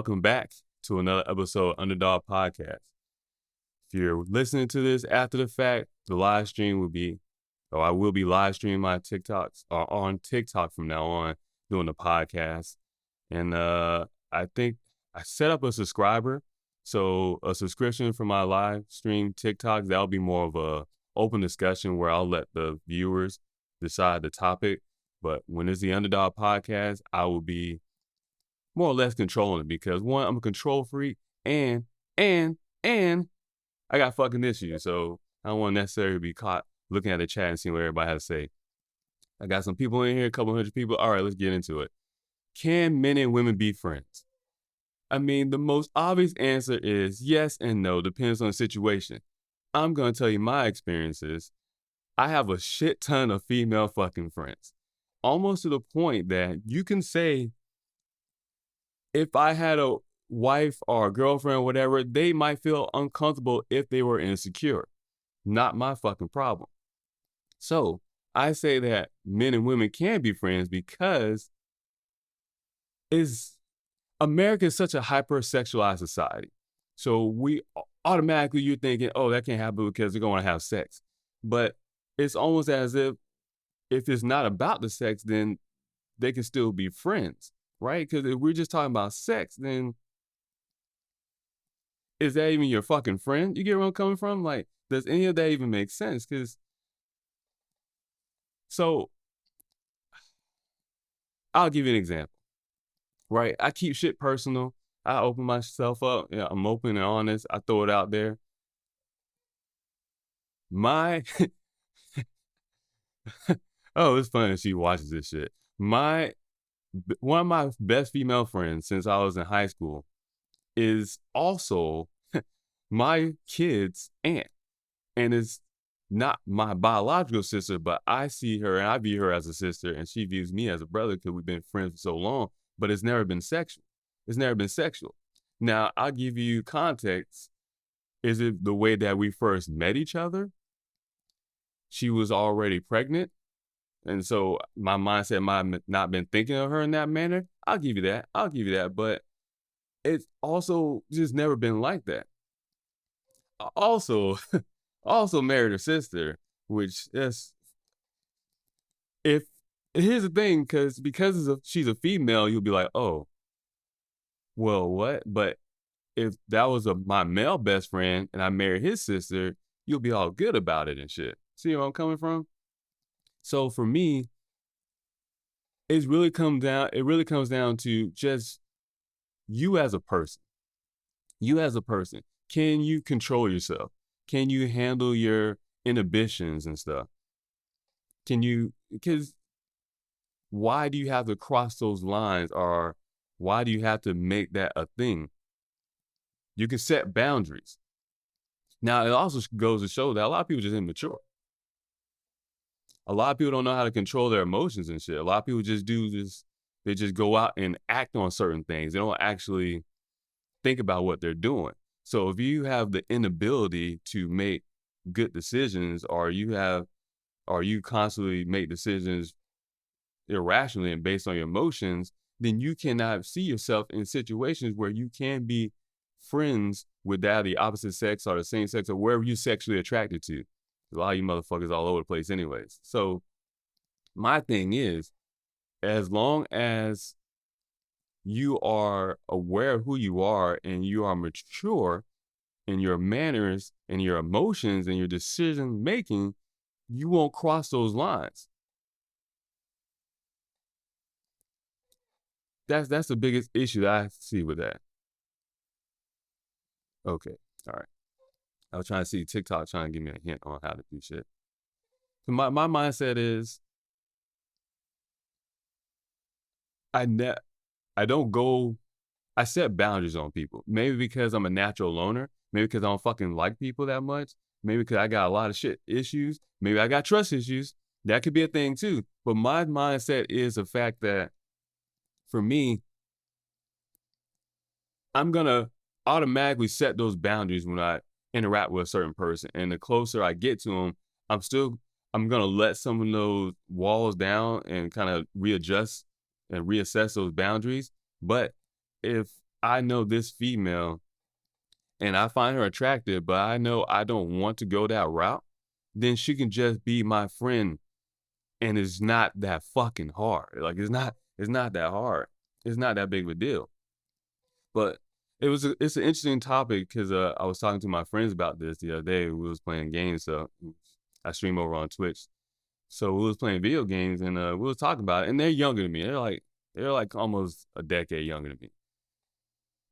welcome back to another episode of Underdog Podcast. If you're listening to this after the fact, the live stream will be, or I will be live streaming my TikToks or on TikTok from now on doing the podcast. And I think I set up a subscriber, so a subscription for my live stream TikToks. That'll be more of a open discussion where I'll let the viewers decide the topic. But when it's the Underdog Podcast, I will be more or less controlling it because one, I'm a control freak and I got fucking issues. So I don't want to necessarily be caught looking at the chat and seeing what everybody has to say. I got some people in here, a couple hundred people. All right, let's get into it. Can men and women be friends? I mean, the most obvious answer is yes and no, depends on the situation. I'm going to tell you my experiences. I have a shit ton of female fucking friends. Almost to the point that you can say, if I had a wife or a girlfriend or whatever, they might feel uncomfortable if they were insecure. Not my fucking problem. So I say that men and women can be friends because America is such a hypersexualized society. So we automatically, you're thinking, oh, that can't happen because they're going to have sex. But it's almost as if it's not about the sex, then they can still be friends. Right? Because if we're just talking about sex, then is that even your fucking friend? You get where I'm coming from? Like, does any of that even make sense? So I'll give you an example, right? I keep shit personal. I open myself up. Yeah, I'm open and honest. I throw it out there. Oh, it's funny if she watches this shit. One of my best female friends since I was in high school is also my kid's aunt. And it's not my biological sister, but I see her and I view her as a sister and she views me as a brother because we've been friends for so long, but it's never been sexual. It's never been sexual. Now, I'll give you context. Is it the way that we first met each other? She was already pregnant. And so my mindset might have not been thinking of her in that manner. I'll give you that. But it's also just never been like that. Also married her sister, which is, here's the thing, because she's a female, you'll be like, oh, well, what? But if that was my male best friend and I married his sister, you'll be all good about it and shit. See where I'm coming from? So for me, it really comes down to just you as a person. You as a person. Can you control yourself? Can you handle your inhibitions and stuff? Because why do you have to cross those lines, or why do you have to make that a thing? You can set boundaries. Now, it also goes to show that a lot of people are just immature. A lot of people don't know how to control their emotions and shit. A lot of people just they just go out and act on certain things. They don't actually think about what they're doing. So if you have the inability to make good decisions, or you constantly make decisions irrationally and based on your emotions, then you cannot see yourself in situations where you can be friends with that of the opposite sex or the same sex or wherever you're sexually attracted to. A lot of you motherfuckers all over the place anyways. So my thing is, as long as you are aware of who you are and you are mature in your manners and your emotions and your decision making, you won't cross those lines. That's the biggest issue that I see with that. Okay, all right. I was trying to see TikTok trying to give me a hint on how to do shit. So my mindset is I set boundaries on people. Maybe because I'm a natural loner. Maybe because I don't fucking like people that much. Maybe because I got a lot of shit issues. Maybe I got trust issues. That could be a thing too. But my mindset is the fact that for me, I'm going to automatically set those boundaries when I interact with a certain person. And the closer I get to them, I'm going to let some of those walls down and kind of readjust and reassess those boundaries. But if I know this female and I find her attractive, but I know I don't want to go that route, then she can just be my friend and it's not that fucking hard. Like it's not that hard. It's not that big of a deal. But it's an interesting topic because I was talking to my friends about this the other day. We was playing games, so I stream over on Twitch. So we was playing video games and we was talking about it. And they're younger than me. They're like almost a decade younger than me.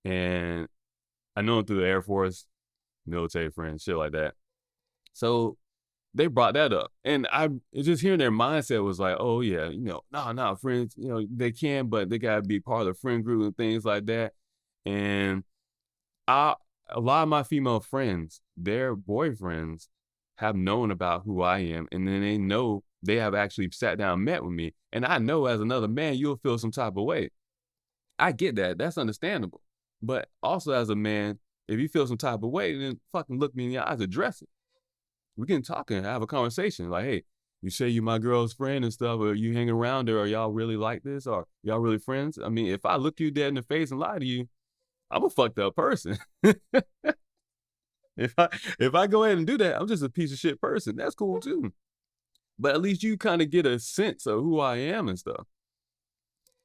And I know them through the Air Force, military friends, shit like that. So they brought that up, and I just hearing their mindset was like, oh yeah, nah, friends, they can, but they gotta be part of the friend group and things like that. And a lot of my female friends, their boyfriends have known about who I am, and then they know they have actually sat down and met with me. And I know as another man, you'll feel some type of way. I get that. That's understandable. But also as a man, if you feel some type of way, then fucking look me in the eyes, address it. We can talk and have a conversation. Like, hey, you say you my girl's friend and stuff, or you hang around her, or y'all really like this, or y'all really friends? I mean, if I look you dead in the face and lie to you, I'm a fucked up person. If I go ahead and do that, I'm just a piece of shit person. That's cool too. But at least you kind of get a sense of who I am and stuff.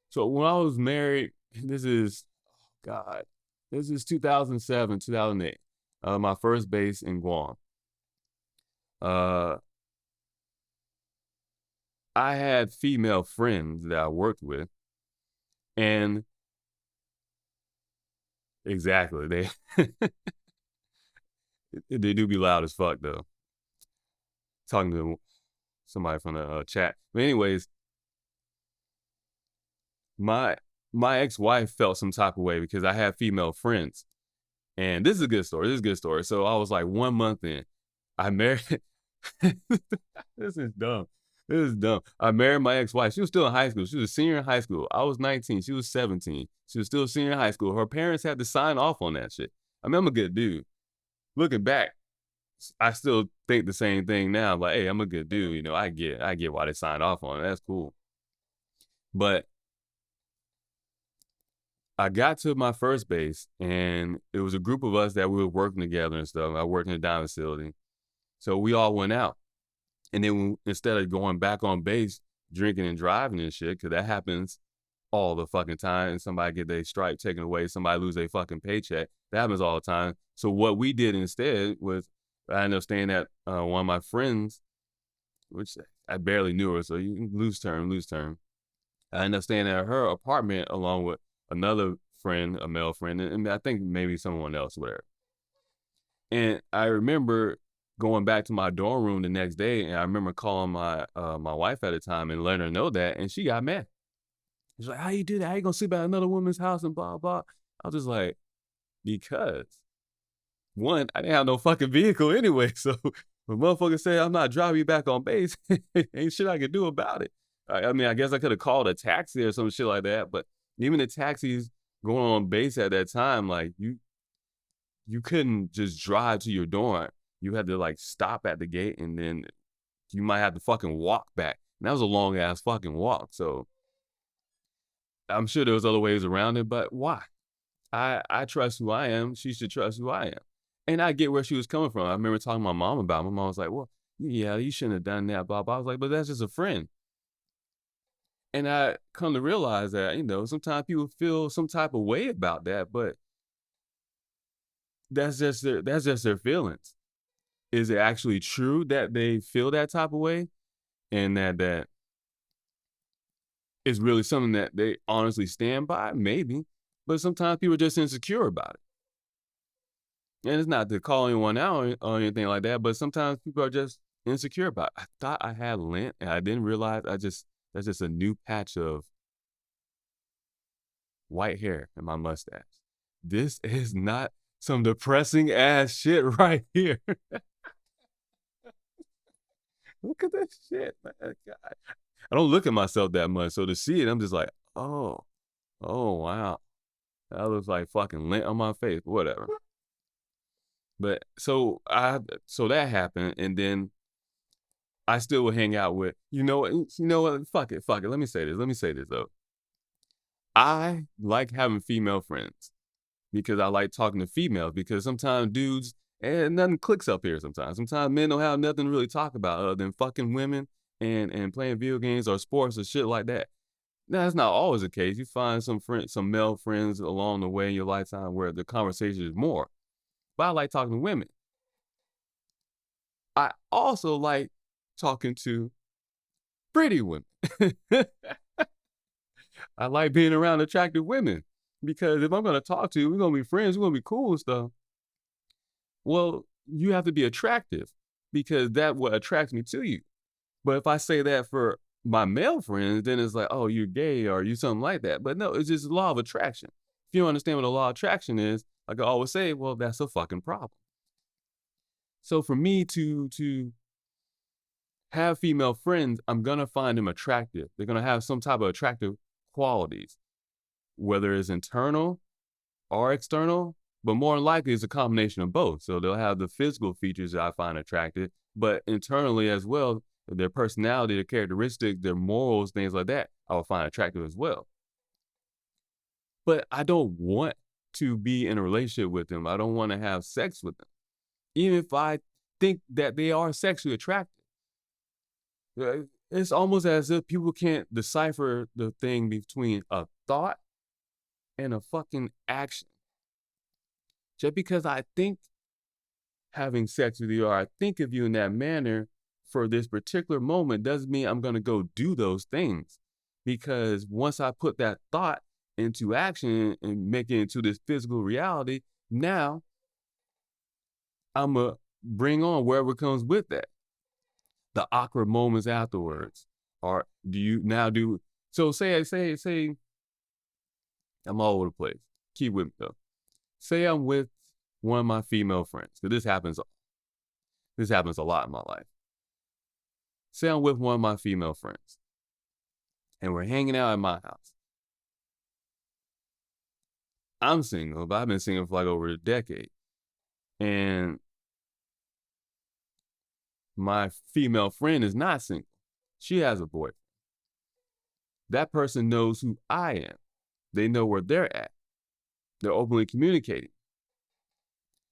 So when I was married, this is 2007, 2008. My first base in Guam. I had female friends that I worked with, and exactly, they do be loud as fuck though. Talking to somebody from the chat. But anyways, my ex-wife felt some type of way because I had female friends. And this is a good story. So I was like 1 month in. I married This is dumb. I married my ex-wife. She was still in high school. She was a senior in high school. I was 19. She was 17. She was still a senior in high school. Her parents had to sign off on that shit. I mean, I'm a good dude. Looking back, I still think the same thing now. Like, hey, I'm a good dude. I get why they signed off on it. That's cool. But I got to my first base, and it was a group of us that we were working together and stuff. I worked in a dive facility. So we all went out. And then instead of going back on base, drinking and driving and shit, because that happens all the fucking time, and somebody get their stripe taken away, somebody lose their fucking paycheck. That happens all the time. So what we did instead was I ended up staying at one of my friends, which I barely knew her, so you lose term. I ended up staying at her apartment along with another friend, a male friend, and I think maybe someone else, whatever. And I remember going back to my dorm room the next day, and I remember calling my wife at the time and letting her know that, and she got mad. She's like, how you do that? How you gonna sleep at another woman's house and blah, blah? I was just like, because, one, I didn't have no fucking vehicle anyway, so when motherfucker said I'm not driving you back on base, ain't shit I could do about it. I mean, I guess I could have called a taxi or some shit like that, but even the taxis going on base at that time, like, you couldn't just drive to your dorm. You had to like stop at the gate, and then you might have to fucking walk back. And that was a long ass fucking walk. So I'm sure there was other ways around it, but why? I trust who I am. She should trust who I am. And I get where she was coming from. I remember talking to my mom about it. My mom was like, well, yeah, you shouldn't have done that, blah, blah. I was like, but that's just a friend. And I come to realize that, sometimes people feel some type of way about that, but that's just their feelings. Is it actually true that they feel that type of way, and that is really something that they honestly stand by? Maybe, but sometimes people are just insecure about it. And it's not to call anyone out or anything like that, but sometimes people are just insecure about it. I thought I had lint, and I didn't realize that's just a new patch of white hair in my mustache. This is not some depressing ass shit right here. Look at this shit, man. God. I don't look at myself that much, so to see it, I'm just like, oh wow, that looks like fucking lint on my face, whatever. But so that happened, and then I still would hang out with, you know what, fuck it. Let me say this though. I like having female friends. because I like talking to females, because sometimes dudes, and nothing clicks up here sometimes. Sometimes men don't have nothing to really talk about other than fucking women and playing video games or sports or shit like that. Now, that's not always the case. You find some male friends along the way in your lifetime where the conversation is more. But I like talking to women. I also like talking to pretty women. I like being around attractive women, because if I'm going to talk to you, we're going to be friends, we're going to be cool and stuff. Well, you have to be attractive, because that's what attracts me to you. But if I say that for my male friends, then it's like, oh, you're gay or you something like that. But no, it's just law of attraction. If you don't understand what the law of attraction is, like I always say, well, that's a fucking problem. So for me to have female friends, I'm going to find them attractive. They're going to have some type of attractive qualities, whether it's internal or external, but more than likely it's a combination of both. So they'll have the physical features that I find attractive, but internally as well, their personality, their characteristics, their morals, things like that, I will find attractive as well. But I don't want to be in a relationship with them. I don't want to have sex with them, even if I think that they are sexually attractive. It's almost as if people can't decipher the thing between a thought and a fucking action. Just because I think having sex with you or I think of you in that manner for this particular moment doesn't mean I'm going to go do those things. Because once I put that thought into action and make it into this physical reality, now I'm going to bring on wherever comes with that. The awkward moments afterwards. Or do you now do, so say I'm all over the place. Keep with me though. Say I'm with one of my female friends, because this happens a lot in my life. Say I'm with one of my female friends and we're hanging out at my house. I'm single, but I've been single for like over a decade. And my female friend is not single. She has a boyfriend. That person knows who I am. They know where they're at. They're openly communicating.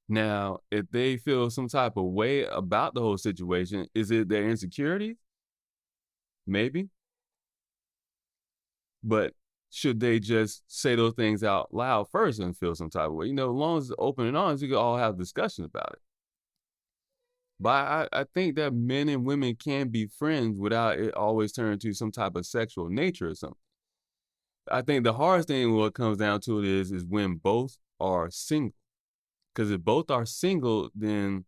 Now, if they feel some type of way about the whole situation, is it their insecurities? Maybe. But should they just say those things out loud first and feel some type of way? As long as it's open and honest, we can all have discussions about it. But I think that men and women can be friends without it always turning to some type of sexual nature or something. I think the hardest thing what comes down to it is when both are single. Because if both are single, then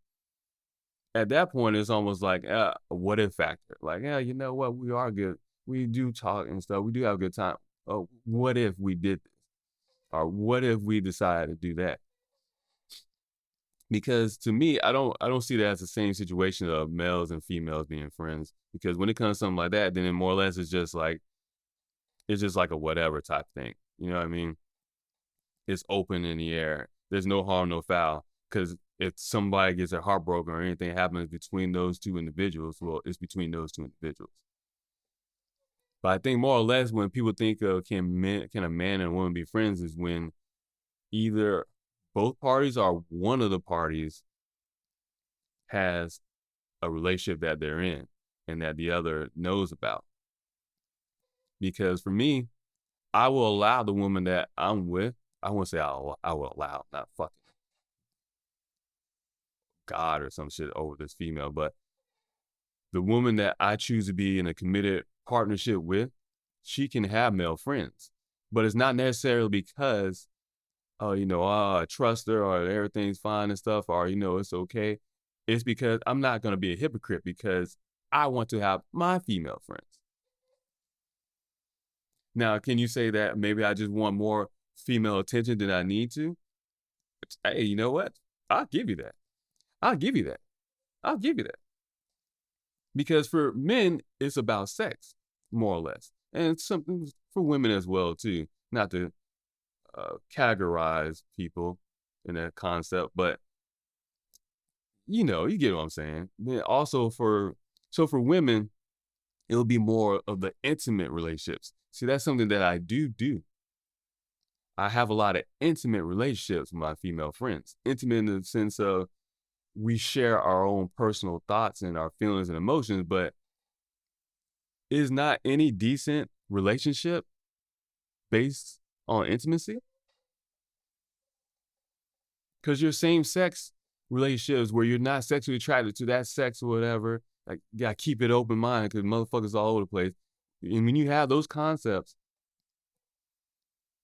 at that point, it's almost like a what if factor. Like, yeah, you know what? We are good. We do talk and stuff. We do have a good time. Oh, what if we did this? Or what if we decided to do that? Because to me, I don't see that as the same situation of males and females being friends. Because when it comes to something like that, then it more or less is just like a whatever type thing. You know what I mean? It's open in the air. There's no harm, no foul. Because if somebody gets their heart broken or anything happens between those two individuals, well, it's between those two individuals. But I think more or less when people think of can a man and a woman be friends is when either both parties or one of the parties has a relationship that they're in and that the other knows about. Because for me, I will allow the woman that I'm with, I won't say I will allow, not fucking God or some shit over this female, but the woman that I choose to be in a committed partnership with, she can have male friends. But it's not necessarily because, I trust her or everything's fine and stuff, or, it's okay. It's because I'm not going to be a hypocrite because I want to have my female friends. Now, can you say that maybe I just want more female attention than I need to? Hey, you know what? I'll give you that. Because for men, it's about sex, more or less. And it's something for women as well, too. Not to categorize people in that concept, but, you get what I'm saying. Then also for women, it'll be more of the intimate relationships. See, that's something that I do. I have a lot of intimate relationships with my female friends. Intimate in the sense of we share our own personal thoughts and our feelings and emotions, but is not any decent relationship based on intimacy? Because your same sex relationships where you're not sexually attracted to that sex or whatever, like you gotta keep it open minded because motherfuckers all over the place. And when you have those concepts,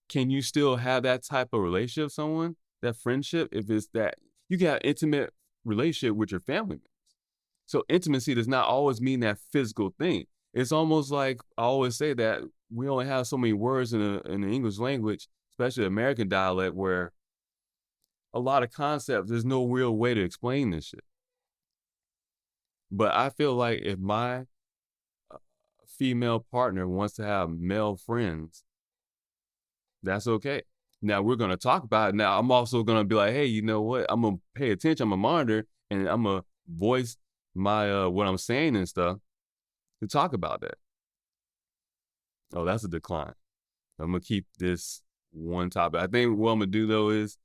can you still have that type of relationship with someone, that friendship, if it's that you got intimate relationship with your family members? So intimacy does not always mean that physical thing. It's almost like I always say that we only have so many words in the English language, especially American dialect, where a lot of concepts, there's no real way to explain this shit. But I feel like if my female partner wants to have male friends, that's okay. Now we're going to talk about it. Now I'm also going to be like, hey, you know what? I'm going to pay attention. I'm going to monitor and I'm going to voice my, what I'm saying and stuff to talk about that. Oh, that's a decline. I'm going to keep this one topic. I think what I'm going to do though is,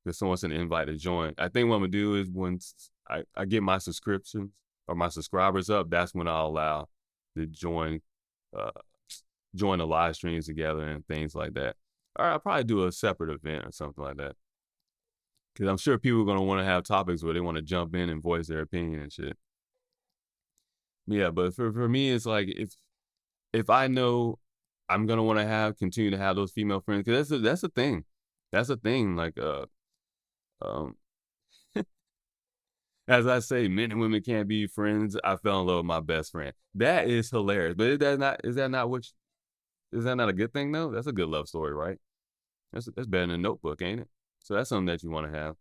if someone sent an invite to join, I think what I'm going to do is once I get my subscriptions or my subscribers up, that's when I'll allow to join the live streams together and things like that. Or I'll probably do a separate event or something like that. Because I'm sure people are going to want to have topics where they want to jump in and voice their opinion and shit. Yeah, but for me, it's like if I know I'm going to want to continue to have those female friends, because that's a thing. That's a thing. Like, as I say, men and women can't be friends. I fell in love with my best friend. That is hilarious. But is that not a good thing though? That's a good love story, right? That's better than a Notebook, ain't it? So that's something that you want to have.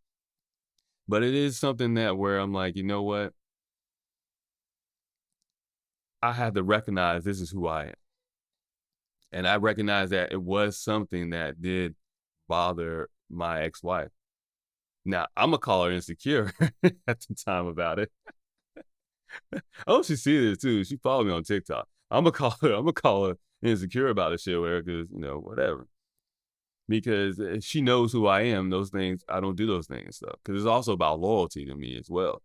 But it is something that where I'm like, you know what? I had to recognize this is who I am. And I recognize that it was something that did bother my ex-wife. Now, I'm going to call her insecure at the time about it. Oh, she sees it too. She followed me on TikTok. I'm going to call her insecure about the shit with her because, whatever. Because she knows who I am. Those things, I don't do those things. So, because it's also about loyalty to me as well.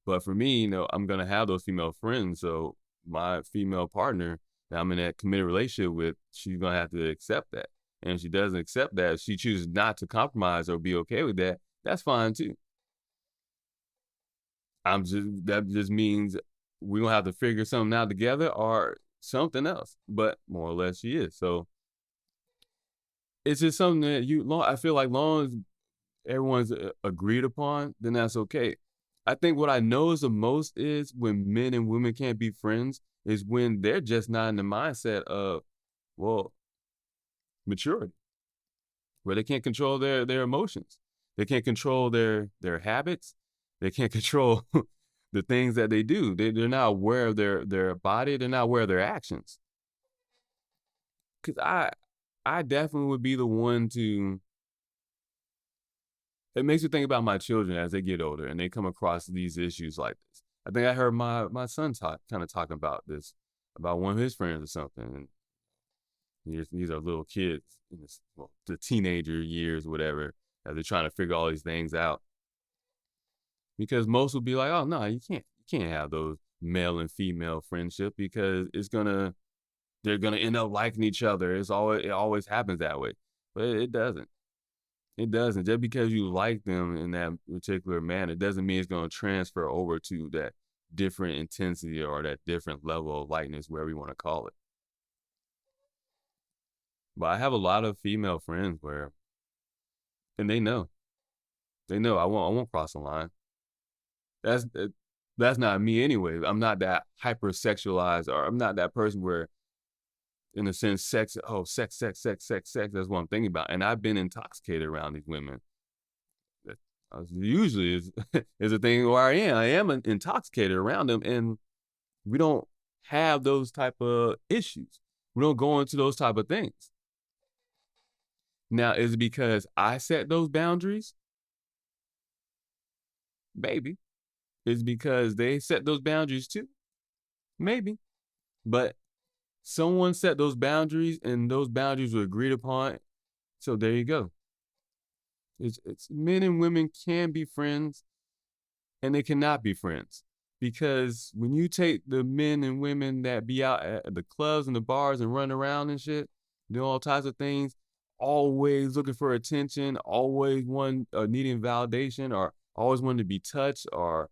But for me, I'm going to have those female friends. So my female partner that I'm in that committed relationship with, she's going to have to accept that. And if she doesn't accept that, if she chooses not to compromise or be okay with that, that's fine too. That just means we're going to have to figure something out together or something else. But more or less she is. So it's just something that I feel like long as everyone's agreed upon, then that's okay. I think what I notice the most is when men and women can't be friends is when they're just not in the mindset of, maturity, where they can't control their emotions. They can't control their habits. They can't control the things that they do. They're not aware of their body. They're not aware of their actions. Because I definitely would be the one to, it makes me think about my children as they get older and they come across these issues like this. I think I heard my son talking about this, about one of his friends or something. And these are little kids in the teenager years, whatever, as they're trying to figure all these things out. Because most will be like, oh no, you can't have those male and female friendship because they're gonna end up liking each other. It always happens that way. But it doesn't. It doesn't. Just because you like them in that particular manner doesn't mean it's going to transfer over to that different intensity or that different level of likeness, wherever you want to call it. But I have a lot of female friends and they know I won't cross the line. That's not me anyway. I'm not that hypersexualized, or I'm not that person where, in a sense, sex. That's what I'm thinking about. And I've been intoxicated around these women. Usually is a thing where I am intoxicated around them, and we don't have those type of issues. We don't go into those type of things. Now, is it because I set those boundaries? Maybe. Is it because they set those boundaries too? Maybe. But someone set those boundaries and those boundaries were agreed upon So there you go. It's men and women can be friends and they cannot be friends. Because when you take the men and women that be out at the clubs and the bars and run around and shit, doing all types of things, always looking for attention, always needing validation, or always wanting to be touched, or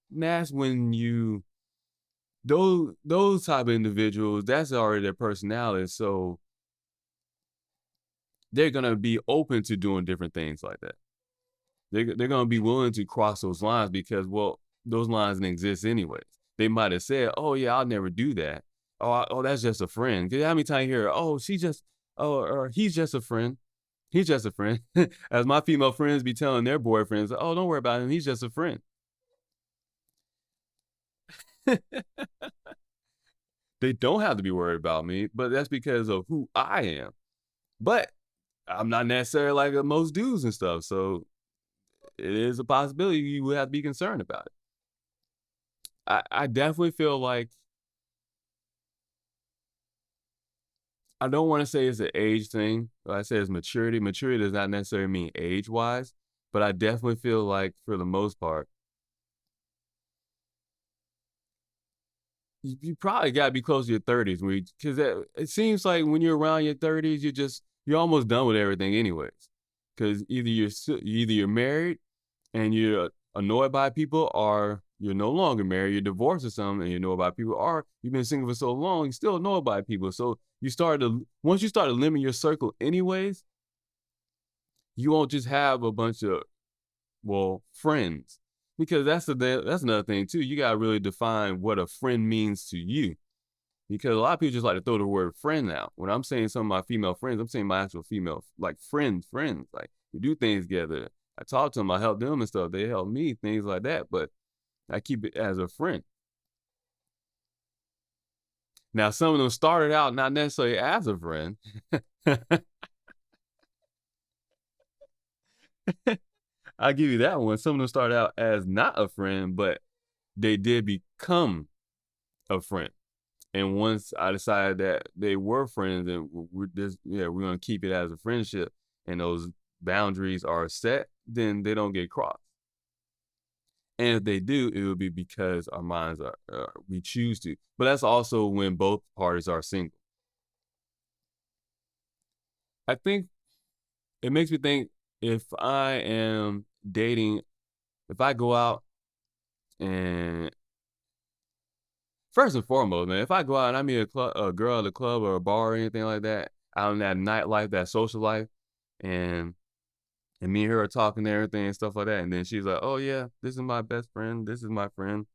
that's when you those type of individuals, that's already their personality. So they're gonna be open to doing different things like that. They're gonna be willing to cross those lines because, well, those lines didn't exist anyways. They might have said, "Oh yeah, I'll never do that." Oh, that's just a friend. Cause how many times you hear, "Oh, or he's just a friend." He's just a friend. As my female friends be telling their boyfriends, "Oh, don't worry about him. He's just a friend." They don't have to be worried about me, but that's because of who I am. But I'm not necessarily like most dudes and stuff, so it is a possibility you would have to be concerned about it. I definitely feel like I don't want to say it's an age thing. I say it's maturity. Maturity does not necessarily mean age-wise, but I definitely feel like for the most part, you probably got to be close to your 30s, because it seems like when you're around your 30s, you're almost done with everything anyways. Because either you're married and you're annoyed by people, or you're no longer married, you're divorced or something, and you're annoyed by people, or you've been single for so long, you're still annoyed by people. So once you start to limit your circle anyways, you won't just have a bunch of, well, friends. Because that's another thing too. You gotta really define what a friend means to you. Because a lot of people just like to throw the word friend out. When I'm saying some of my female friends, I'm saying my actual female, like friends. Like we do things together. I talk to them, I help them and stuff. They help me, things like that. But I keep it as a friend. Now, some of them started out not necessarily as a friend. I'll give you that one. Some of them started out as not a friend, but they did become a friend. And once I decided that they were friends, and we're going to keep it as a friendship, and those boundaries are set, then they don't get crossed. And if they do, it will be because our minds we choose to. But that's also when both parties are single. I think it makes me think, if I am dating, if I go out and first and foremost, man, if I go out and I meet a girl at a club or a bar or anything like that, out in that nightlife, that social life, and me and her are talking and everything and stuff like that, and then she's like, "Oh yeah, this is my best friend. This is my friend."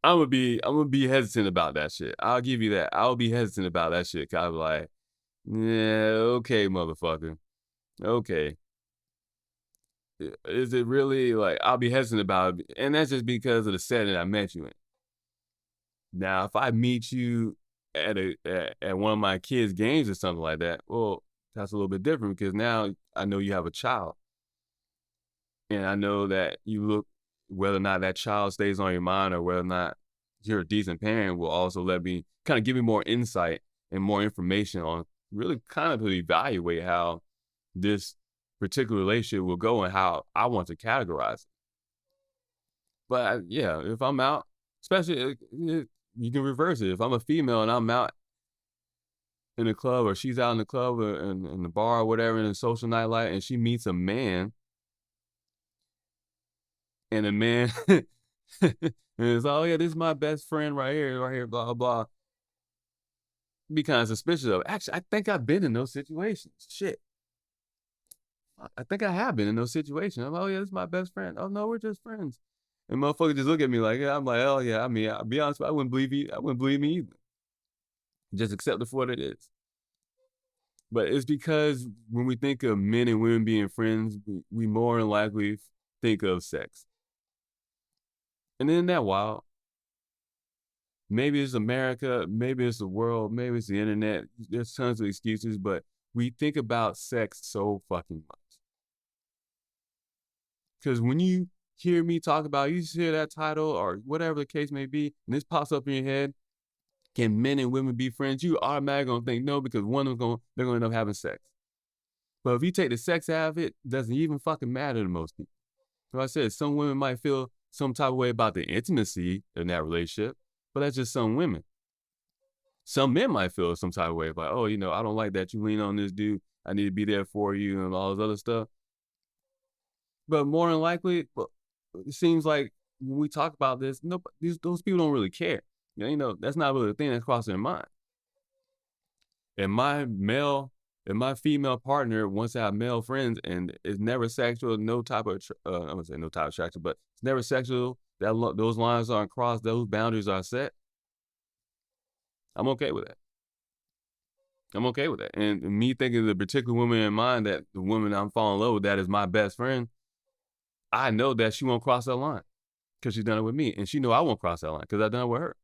I'm gonna be hesitant about that shit. I'll give you that. I'll be hesitant about that shit. Cause I'll be like, "Yeah, okay, motherfucker, okay." Is it really, like, I'll be hesitant about it, and that's just because of the setting I met you in. Now, if I meet you at one of my kids' games or something like that, well, that's a little bit different because now I know you have a child, and I know that you look, whether or not that child stays on your mind or whether or not you're a decent parent will also let me kind of give me more insight and more information on really kind of to evaluate how this particular relationship will go and how I want to categorize it. But yeah, if I'm out, especially you can reverse it. If I'm a female and I'm out in the club, or she's out in the club or in the bar or whatever, in a social nightlife, and she meets a man, and the man and it's, "Oh yeah, this is my best friend right here, blah blah blah." Be kind of suspicious of. Actually, I think I've been in those situations. Shit. I think I have been in those situations. I'm like, "Oh yeah, this is my best friend." "Oh no, we're just friends." And motherfuckers just look at me like, yeah. I'm like, "Oh yeah." I mean, I'll be honest, I wouldn't believe you. I wouldn't believe me either. Just accept it for what it is. But it's because when we think of men and women being friends, we more than likely think of sex. And then that wild. Maybe it's America, maybe it's the world, maybe it's the internet. There's tons of excuses, but we think about sex so fucking much. Because when you hear me talk about, you hear that title or whatever the case may be, and this pops up in your head, Can men and women be friends? You automatically gonna think no, because one of them they're gonna end up having sex. But if you take the sex out of it, it doesn't even fucking matter to most people. Like I said, some women might feel some type of way about the intimacy in that relationship, but that's just some women. Some men might feel some type of way like, oh, you know, I don't like that you lean on this dude. I need to be there for you and all this other stuff. But more than likely, it seems like when we talk about this, those people don't really care. You know, that's not really a thing that's crossing their mind. And my female partner wants to have male friends, and it's never sexual, no type of, I'm gonna say no type of attraction, but it's never sexual. Those lines aren't crossed, those boundaries are set. I'm okay with that. I'm okay with that. And me thinking of the particular woman in mind, that the woman I'm falling in love with, that is my best friend, I know that she won't cross that line because she's done it with me. And she know I won't cross that line because I've done it with her.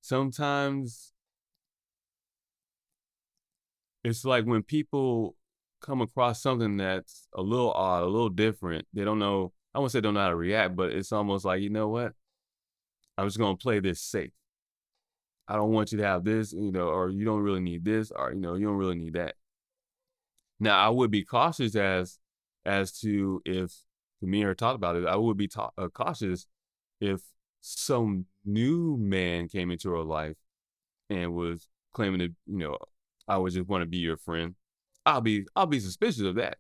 Sometimes it's like when people come across something that's a little odd, a little different, they don't know, I won't say they don't know how to react, but it's almost like, you know what? I'm just going to play this safe. I don't want you to have this, you know, or you don't really need this, or, you know, you don't really need that. Now, I would be cautious as to if me and her talked about it, I would be cautious if some new man came into her life and was claiming to, you know, I would just want to be your friend. I'll be suspicious of that.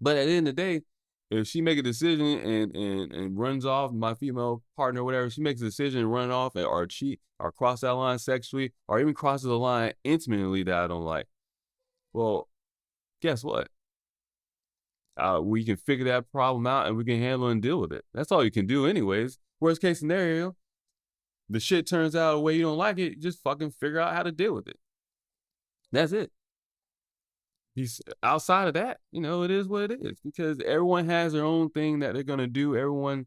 But at the end of the day, if she make a decision and runs off, my female partner or whatever, she makes a decision and run off or cheat or cross that line sexually or even crosses the line intimately that I don't like, well, guess what? We can figure that problem out and we can handle and deal with it. That's all you can do anyways. Worst case scenario, the shit turns out a way you don't like it, you just fucking figure out how to deal with it. That's it. Outside of that, you know, it is what it is, because everyone has their own thing that they're going to do. Everyone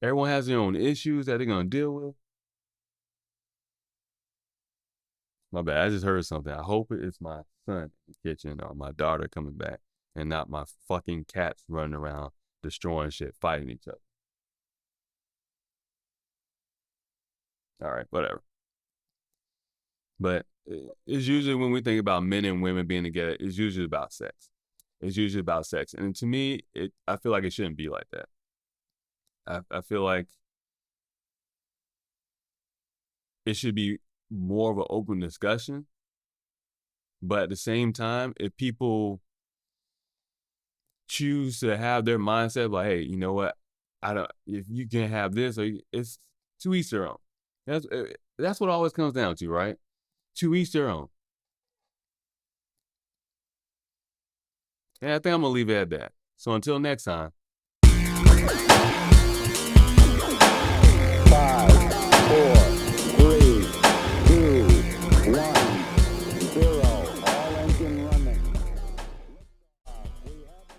has their own issues that they're going to deal with. My bad. I just heard something. I hope it's my son in the kitchen or my daughter coming back and not my fucking cats running around destroying shit, fighting each other. All right, whatever. But it's usually, when we think about men and women being together, it's usually about sex. It's usually about sex. And to me, I feel like it shouldn't be like that. I feel like it should be more of an open discussion. But at the same time, if people choose to have their mindset like, hey, you know what? If you can have this, or it's to each their own. That's what it always comes down to, right? To each their own. And I think I'm going to leave it at that. So until next time,